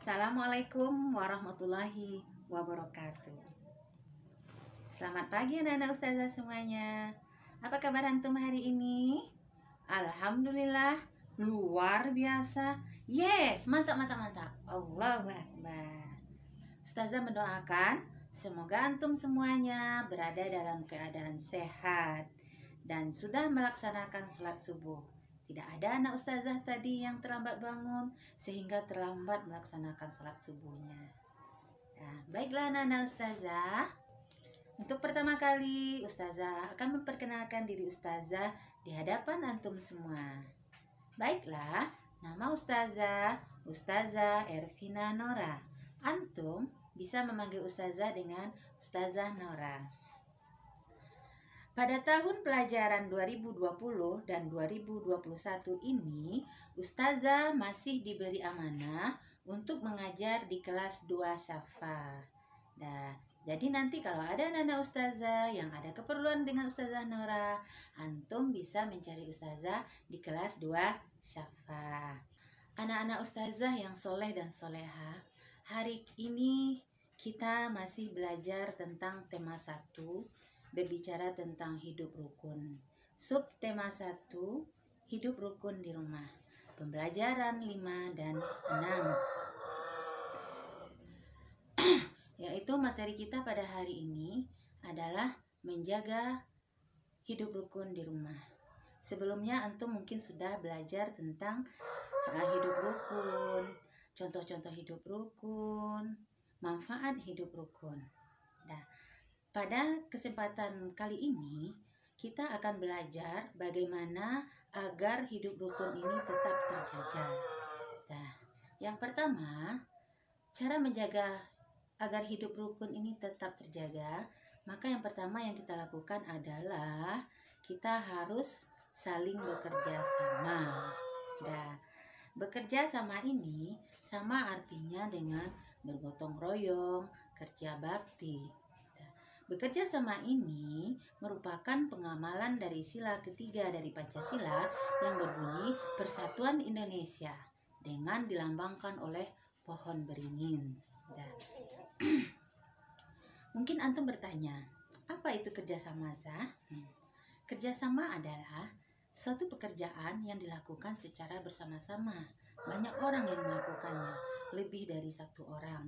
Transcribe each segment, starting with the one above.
Assalamualaikum warahmatullahi wabarakatuh. Selamat pagi anak-anak ustazah semuanya. Apa kabar antum hari ini? Alhamdulillah luar biasa. Yes, mantap mantap mantap. Allahu Akbar. Ustazah mendoakan semoga antum semuanya berada dalam keadaan sehat dan sudah melaksanakan salat subuh. Tidak ada anak ustazah tadi yang terlambat bangun sehingga terlambat melaksanakan salat subuhnya. Nah, baiklah anak-anak ustazah. Untuk pertama kali ustazah akan memperkenalkan diri ustazah di hadapan antum semua. Baiklah, nama ustazah Ervina Nora. Antum bisa memanggil ustazah dengan Ustazah Nora. Pada tahun pelajaran 2020 dan 2021 ini, ustazah masih diberi amanah untuk mengajar di kelas 2 Syafa. Nah, jadi nanti kalau ada anak-anak ustazah yang ada keperluan dengan Ustazah Nora, antum bisa mencari ustazah di kelas 2 Syafa. Anak-anak ustazah yang soleh dan soleha, hari ini kita masih belajar tentang tema 1, berbicara tentang hidup rukun. Subtema 1, hidup rukun di rumah. Pembelajaran 5 dan 6. Yaitu materi kita pada hari ini adalah menjaga hidup rukun di rumah. Sebelumnya antum mungkin sudah belajar tentang hidup rukun, contoh-contoh hidup rukun, manfaat hidup rukun. Nah, pada kesempatan kali ini kita akan belajar bagaimana agar hidup rukun ini tetap terjaga. Nah, yang pertama, cara menjaga agar hidup rukun ini tetap terjaga, maka yang pertama yang kita lakukan adalah kita harus saling bekerja sama. Nah, bekerja sama ini sama artinya dengan bergotong royong, kerja bakti. Bekerja sama ini merupakan pengamalan dari sila ketiga dari Pancasila yang berbunyi Persatuan Indonesia dengan dilambangkan oleh pohon beringin. Mungkin antum bertanya, apa itu kerjasama, Zah? Kerjasama adalah suatu pekerjaan yang dilakukan secara bersama-sama. Banyak orang yang melakukannya, lebih dari satu orang.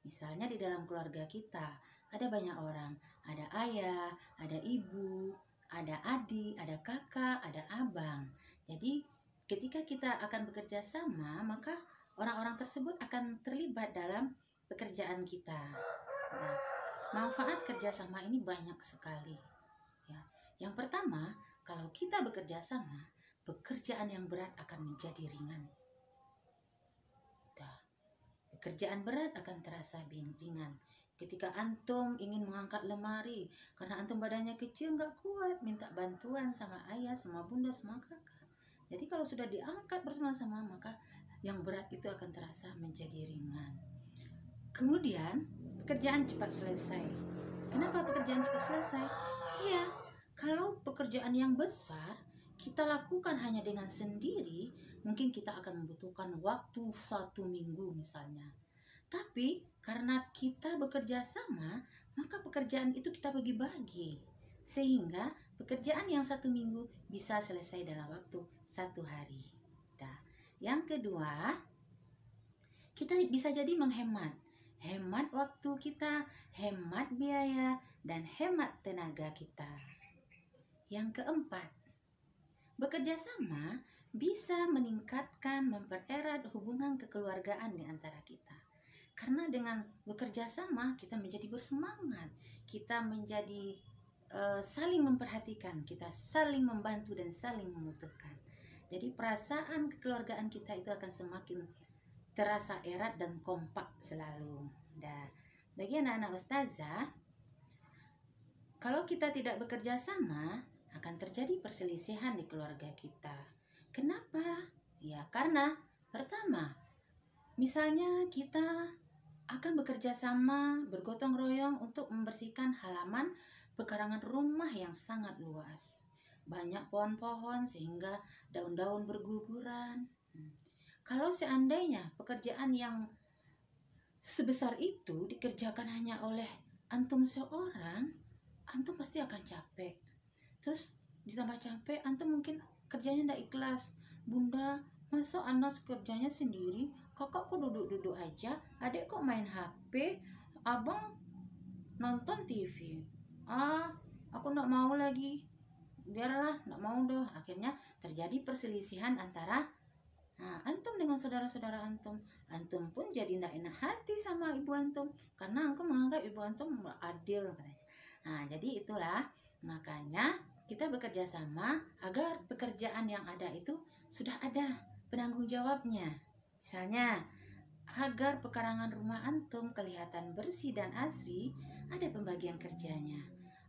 Misalnya di dalam keluarga kita, ada banyak orang. Ada ayah, ada ibu, ada adik, ada kakak, ada abang. Jadi ketika kita akan bekerja sama, maka orang-orang tersebut akan terlibat dalam pekerjaan kita. Nah, manfaat kerjasama ini banyak sekali. Ya. Yang pertama, kalau kita bekerja sama, pekerjaan yang berat akan menjadi ringan. Pekerjaan berat akan terasa ringan. Ketika antum ingin mengangkat lemari, karena antum badannya kecil nggak kuat, minta bantuan sama ayah, sama bunda, sama kakak. Jadi kalau sudah diangkat bersama-sama, maka yang berat itu akan terasa menjadi ringan. Kemudian, pekerjaan cepat selesai. Kenapa pekerjaan cepat selesai? Iya, kalau pekerjaan yang besar kita lakukan hanya dengan sendiri, mungkin kita akan membutuhkan waktu 1 minggu misalnya. Tapi karena kita bekerja sama, maka pekerjaan itu kita bagi-bagi. Sehingga pekerjaan yang 1 minggu bisa selesai dalam waktu 1 hari. Nah, yang kedua, kita bisa jadi menghemat. Hemat waktu kita, hemat biaya, dan hemat tenaga kita. Yang keempat, bekerja sama bisa meningkatkan, mempererat hubungan kekeluargaan di antara kita. Karena dengan bekerja sama kita menjadi bersemangat, kita menjadi saling memperhatikan, kita saling membantu dan saling membutuhkan. Jadi perasaan kekeluargaan kita itu akan semakin terasa erat dan kompak selalu. Dan bagi anak-anak ustazah, kalau kita tidak bekerja sama, akan terjadi perselisihan di keluarga kita. Kenapa? Ya, karena pertama, misalnya kita akan bekerja sama, bergotong royong untuk membersihkan halaman pekarangan rumah yang sangat luas. Banyak pohon-pohon sehingga daun-daun berguguran. Kalau seandainya pekerjaan yang sebesar itu dikerjakan hanya oleh antum seorang, antum pasti akan capek. Terus ditambah capek, antum mungkin kerjanya tidak ikhlas. Bunda, masa anak kerjanya sendiri, kakak kok duduk-duduk aja, adik kok main HP, abang nonton TV. Aku nggak mau lagi, biarlah, nggak mau doh. Akhirnya terjadi perselisihan antara antum dengan saudara-saudara antum. Antum pun jadi tidak enak hati sama ibu antum karena antum menganggap ibu antum adil katanya. Jadi itulah makanya kita bekerja sama agar pekerjaan yang ada itu sudah ada penanggung jawabnya. Misalnya, agar pekarangan rumah antum kelihatan bersih dan asri, ada pembagian kerjanya.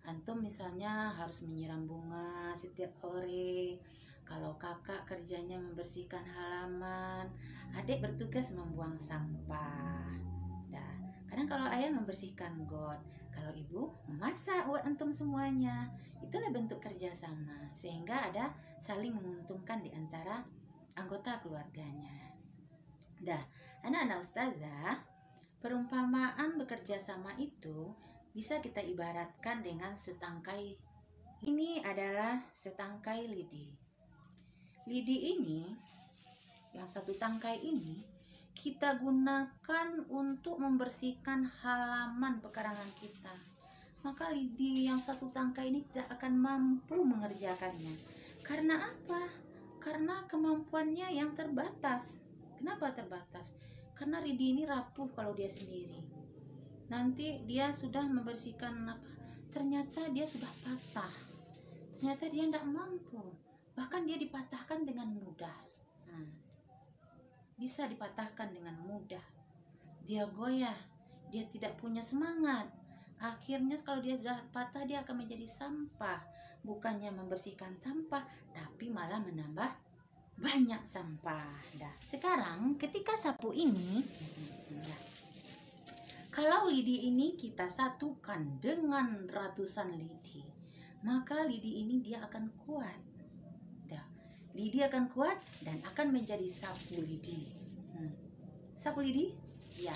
Antum misalnya harus menyiram bunga setiap sore. Kalau kakak kerjanya membersihkan halaman, adik bertugas membuang sampah. Nah, kadang kalau ayah membersihkan got, kalau ibu memasak buat antum semuanya. Itulah bentuk kerjasama, sehingga ada saling menguntungkan di antara anggota keluarganya. Anak-anak ustazah, perumpamaan bekerja sama itu bisa kita ibaratkan dengan setangkai. Ini adalah setangkai lidi. Lidi ini, yang satu tangkai ini, kita gunakan untuk membersihkan halaman pekarangan kita. Maka lidi yang satu tangkai ini tidak akan mampu mengerjakannya. Karena apa? Karena kemampuannya yang terbatas. Kenapa terbatas? Karena lidi ini rapuh kalau dia sendiri. Nanti dia sudah membersihkan ternyata dia sudah patah. Ternyata dia tidak mampu. Bahkan dia dipatahkan dengan mudah. Bisa dipatahkan dengan mudah. Dia goyah, dia tidak punya semangat. Akhirnya kalau dia sudah patah, dia akan menjadi sampah. Bukannya membersihkan sampah, tapi malah menambah banyak sampah. Sekarang ketika sapu ini, kalau lidi ini kita satukan dengan ratusan lidi, maka lidi ini dia akan kuat. Lidi akan kuat dan akan menjadi sapu lidi. Sapu lidi? Ya,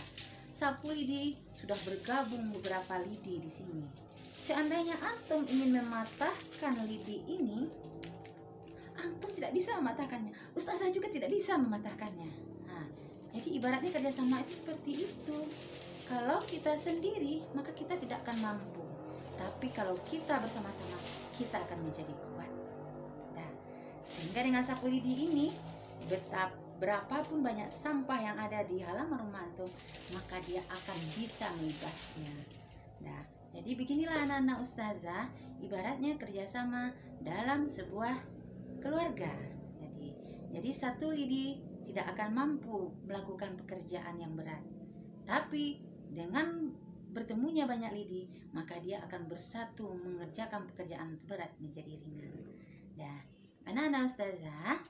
sapu lidi sudah bergabung beberapa lidi di sini. Seandainya antum ingin mematahkan lidi ini, antum tidak bisa mematahkannya. Ustazah juga tidak bisa mematahkannya. Jadi ibaratnya kerjasama itu seperti itu. Kalau kita sendiri, maka kita tidak akan mampu. Tapi kalau kita bersama-sama, kita akan menjadi kuat. Sehingga dengan sapu lidi ini, berapapun banyak sampah yang ada di halaman rumah antum, maka dia akan bisa membasnya. Jadi beginilah anak-anak ustazah, ibaratnya kerjasama dalam sebuah keluarga. Jadi satu lidi tidak akan mampu melakukan pekerjaan yang berat. Tapi dengan bertemunya banyak lidi, maka dia akan bersatu mengerjakan pekerjaan berat menjadi ringan. Anak-anak ustazah,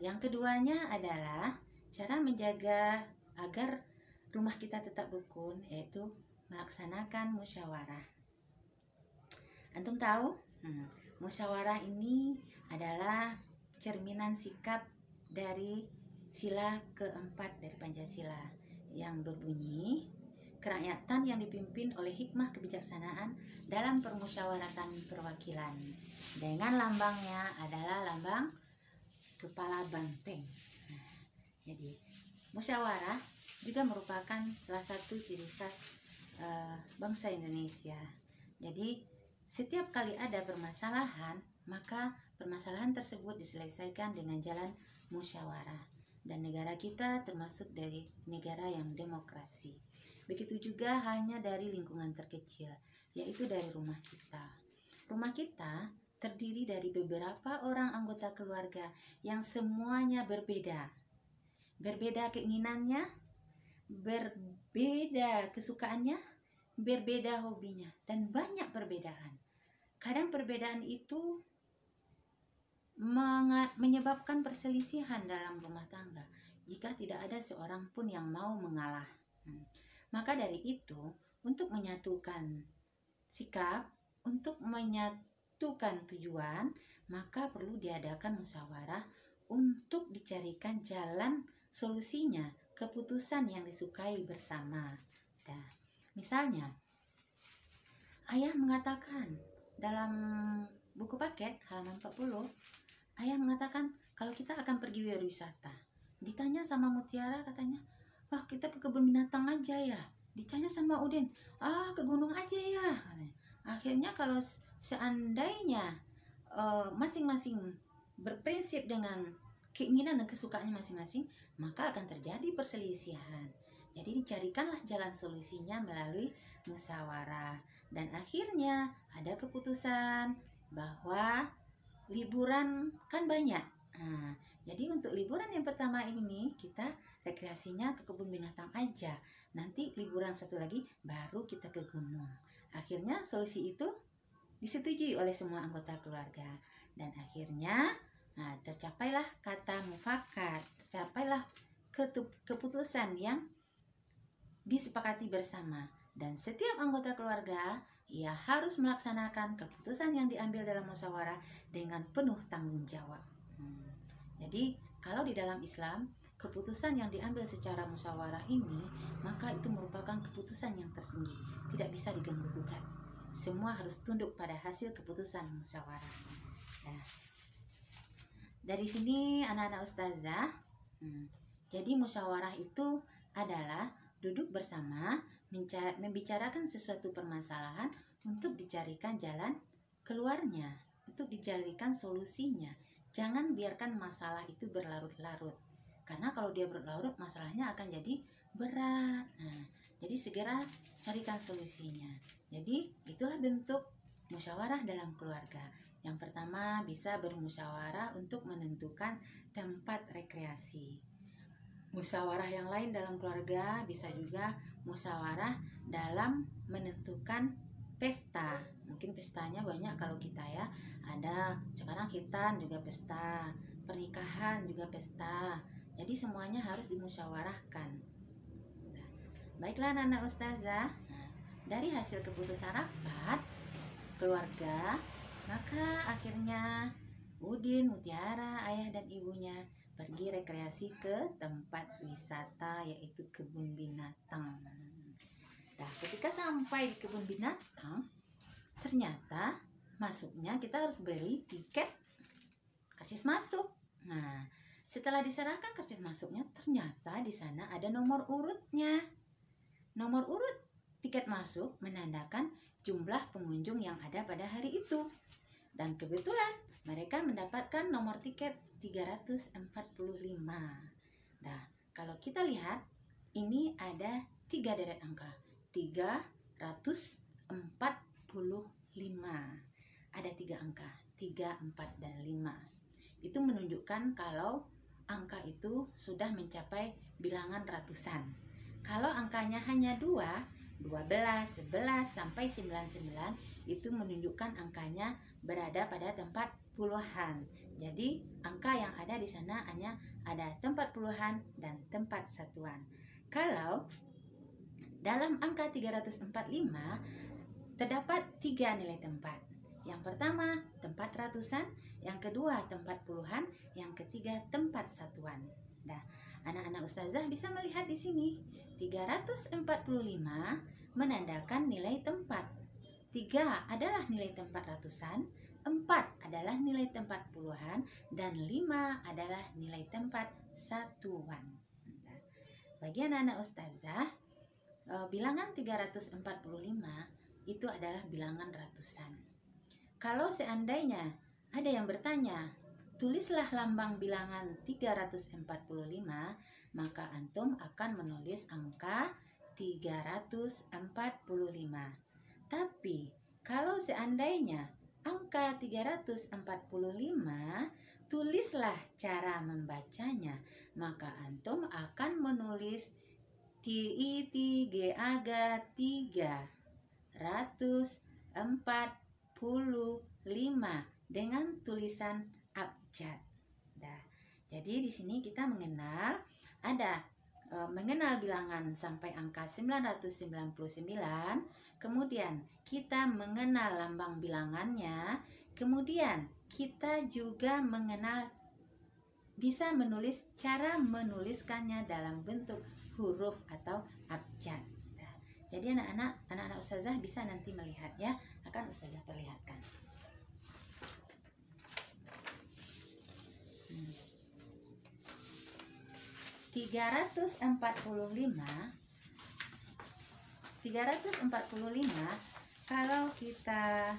yang keduanya adalah cara menjaga agar rumah kita tetap rukun, yaitu melaksanakan musyawarah. Antum tahu, musyawarah ini adalah cerminan sikap dari sila keempat dari Pancasila yang berbunyi, kerakyatan yang dipimpin oleh hikmah kebijaksanaan dalam permusyawaratan perwakilan. Dengan lambangnya adalah lambang kepala banteng. Jadi musyawarah juga merupakan salah satu ciri khas bangsa Indonesia. Jadi setiap kali ada permasalahan, maka permasalahan tersebut diselesaikan dengan jalan musyawarah. Dan negara kita termasuk dari negara yang demokrasi. Begitu juga hanya dari lingkungan terkecil, yaitu dari rumah kita. Rumah kita terdiri dari beberapa orang anggota keluarga yang semuanya berbeda. Berbeda keinginannya, berbeda kesukaannya, berbeda hobinya, dan banyak perbedaan. Kadang perbedaan itu menyebabkan perselisihan dalam rumah tangga jika tidak ada seorang pun yang mau mengalah. Maka dari itu, untuk menyatukan sikap, untuk menyatukan tujuan, maka perlu diadakan musyawarah untuk dicarikan jalan solusinya keputusan yang disukai bersama. Nah, misalnya, ayah mengatakan dalam buku paket halaman 40, ayah mengatakan kalau kita akan pergi berwisata. Ditanya sama Mutiara, katanya, wah kita ke kebun binatang aja ya. Ditanya sama Udin, ke gunung aja ya. Akhirnya kalau seandainya masing-masing berprinsip dengan keinginan dan kesukaannya masing-masing, maka akan terjadi perselisihan. Jadi dicarikanlah jalan solusinya melalui musyawarah. Dan akhirnya ada keputusan bahwa liburan kan banyak. Nah, jadi untuk liburan yang pertama ini kita rekreasinya ke kebun binatang aja. Nanti liburan satu lagi baru kita ke gunung. Akhirnya solusi itu disetujui oleh semua anggota keluarga. Dan akhirnya tercapailah kata mufakat, tercapailah keputusan yang disepakati bersama. Dan setiap anggota keluarga ia harus melaksanakan keputusan yang diambil dalam musyawarah dengan penuh tanggung jawab. Jadi kalau di dalam Islam, keputusan yang diambil secara musyawarah ini, maka itu merupakan keputusan yang tersinggi, tidak bisa diganggu-gugat. Semua harus tunduk pada hasil keputusan musyawarah. Nah, dari sini anak-anak ustazah, jadi musyawarah itu adalah duduk bersama, membicarakan sesuatu permasalahan untuk dicarikan jalan keluarnya, untuk dicarikan solusinya. Jangan biarkan masalah itu berlarut-larut, karena kalau dia berlarut masalahnya akan jadi berat. Nah, jadi segera carikan solusinya. Jadi itulah bentuk musyawarah dalam keluarga. Yang pertama bisa bermusyawarah untuk menentukan tempat rekreasi. Musyawarah yang lain dalam keluarga bisa juga musyawarah dalam menentukan pesta. Mungkin pestanya banyak kalau kita ya. Ada sekarang khitan juga pesta, pernikahan juga pesta. Jadi semuanya harus dimusyawarahkan. Baiklah anak-anak ustazah, dari hasil keputusan rapat keluarga, maka akhirnya Udin, Mutiara, ayah dan ibunya pergi rekreasi ke tempat wisata yaitu kebun binatang. Nah, ketika sampai di kebun binatang, ternyata masuknya kita harus beli tiket karcis masuk. Nah, setelah diserahkan karcis masuknya, ternyata di sana ada nomor urutnya. Nomor urut tiket masuk menandakan jumlah pengunjung yang ada pada hari itu. Dan kebetulan mereka mendapatkan nomor tiket 345. Nah, kalau kita lihat, ini ada 3 deret angka. 345. Ada 3 angka, 3, 4, dan 5. Itu menunjukkan kalau angka itu sudah mencapai bilangan ratusan. Kalau angkanya hanya 2, 12, 11, sampai 99, itu menunjukkan angkanya berada pada tempat puluhan. Jadi angka yang ada di sana hanya ada tempat puluhan dan tempat satuan. Kalau dalam angka 345 terdapat 3 nilai tempat. Yang pertama tempat ratusan, yang kedua tempat puluhan, yang ketiga tempat satuan. Nah, anak-anak ustazah bisa melihat di sini 345 menandakan nilai tempat. 3 adalah nilai tempat ratusan, 4 adalah nilai tempat puluhan, dan 5 adalah nilai tempat satuan. Nah, bagi anak-anak ustazah, bilangan 345 itu adalah bilangan ratusan. Kalau seandainya ada yang bertanya, tulislah lambang bilangan 345, maka antum akan menulis angka 345. Tapi kalau seandainya angka 345, tulislah cara membacanya, maka antum akan menulis tiga 345 dengan tulisan abjad. Nah, jadi di sini kita mengenal bilangan sampai angka 999, kemudian kita mengenal lambang bilangannya, kemudian kita juga mengenal bisa menulis cara menuliskannya dalam bentuk huruf atau abjad. Nah, jadi anak-anak ustazah bisa nanti melihat ya, akan ustazah perlihatkan. 345 kalau kita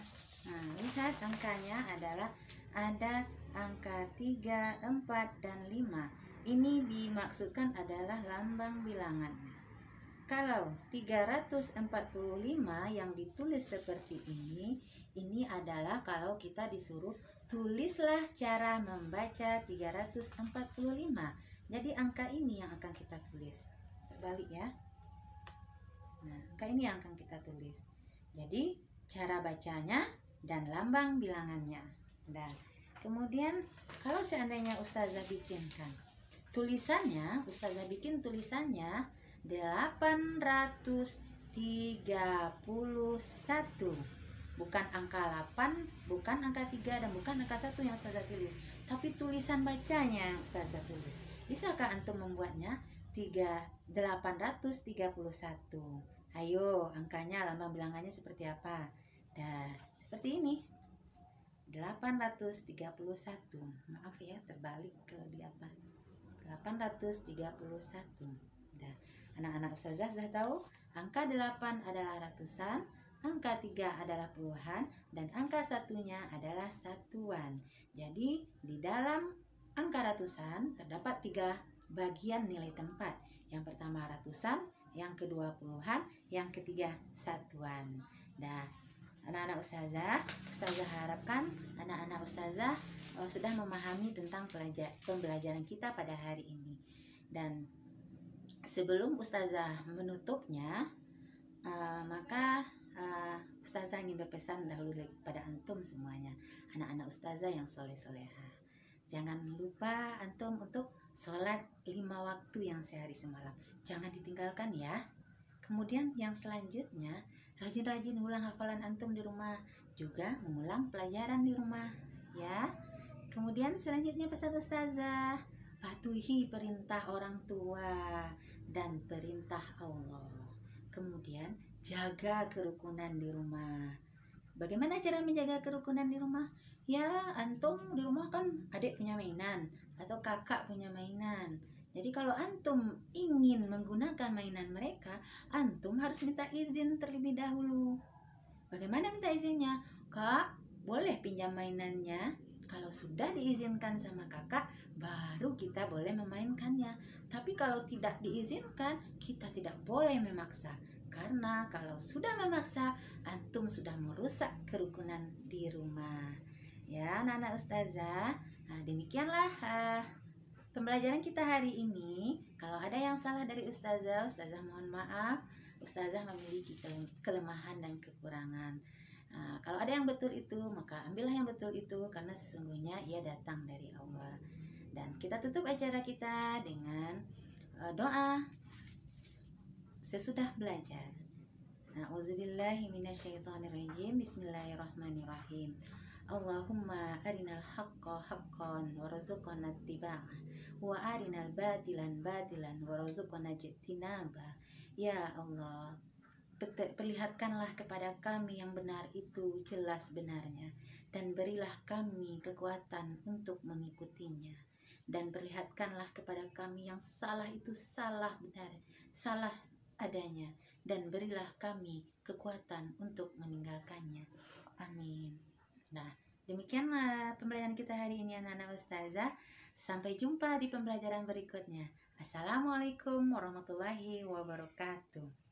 lihat angkanya adalah ada angka 3, 4, dan 5. Ini dimaksudkan adalah lambang bilangannya. Kalau 345 yang ditulis seperti ini adalah kalau kita disuruh tulislah cara membaca 345. Jadi angka ini yang akan kita tulis. Terbalik ya. Nah, angka ini yang akan kita tulis. Jadi cara bacanya dan lambang bilangannya. Dan kemudian kalau seandainya ustazah bikinkan tulisannya, ustazah bikin tulisannya 831. Bukan angka 8, bukan angka 3, dan bukan angka 1 yang ustazah tulis, tapi tulisan bacanya yang ustazah tulis. Bisakah antum membuatnya? 831. Ayo, angkanya, lambang bilangannya seperti apa? Dah, seperti ini. 831. Maaf ya, terbalik kalau di apa. 831. Dah, anak-anak ustazah sudah tahu angka 8 adalah ratusan, angka 3 adalah puluhan, dan angka 1-nya adalah satuan. Jadi di dalam angka ratusan terdapat 3 bagian nilai tempat. Yang pertama ratusan, yang kedua puluhan, yang ketiga satuan. Nah, anak-anak ustazah harapkan anak-anak ustazah sudah memahami tentang pembelajaran kita pada hari ini. Dan sebelum ustazah menutupnya, maka ustazah ingin berpesan dahulu pada antum semuanya, anak-anak ustazah yang soleh-soleha. Jangan lupa antum untuk sholat 5 waktu yang sehari semalam. Jangan ditinggalkan ya. Kemudian yang selanjutnya, rajin-rajin ulang hafalan antum di rumah. Juga mengulang pelajaran di rumah ya. Kemudian selanjutnya pesan ustazah, patuhi perintah orang tua dan perintah Allah. Kemudian jaga kerukunan di rumah. Bagaimana cara menjaga kerukunan di rumah? Ya, antum di rumah kan adik punya mainan atau kakak punya mainan. Jadi kalau antum ingin menggunakan mainan mereka, antum harus minta izin terlebih dahulu. Bagaimana minta izinnya? Kak, boleh pinjam mainannya? Kalau sudah diizinkan sama kakak, baru kita boleh memainkannya. Tapi kalau tidak diizinkan, kita tidak boleh memaksa. Karena kalau sudah memaksa, antum sudah merusak kerukunan di rumah. Ya, anak-anak ustazah, demikianlah pembelajaran kita hari ini. Kalau ada yang salah dari ustazah mohon maaf. Ustazah memiliki kelemahan dan kekurangan. Kalau ada yang betul itu, maka ambillah yang betul itu, karena sesungguhnya ia datang dari Allah. Dan kita tutup acara kita dengan doa sesudah belajar. A'udzubillahi minasyaitonirrajim. Bismillahirrahmanirrahim. Allahumma arinal haqqa haqqan warzuqna ittiba'ah wa arinal batilan batilan warzuqna ijtinabah. Ya Allah, perlihatkanlah kepada kami yang benar itu jelas benarnya, dan berilah kami kekuatan untuk mengikutinya. Dan perlihatkanlah kepada kami yang salah itu salah benar, salah adanya, dan berilah kami kekuatan untuk meninggalkannya. Amin. Nah, demikianlah pembelajaran kita hari ini anak-anak ustazah. Sampai jumpa di pembelajaran berikutnya. Assalamualaikum warahmatullahi wabarakatuh.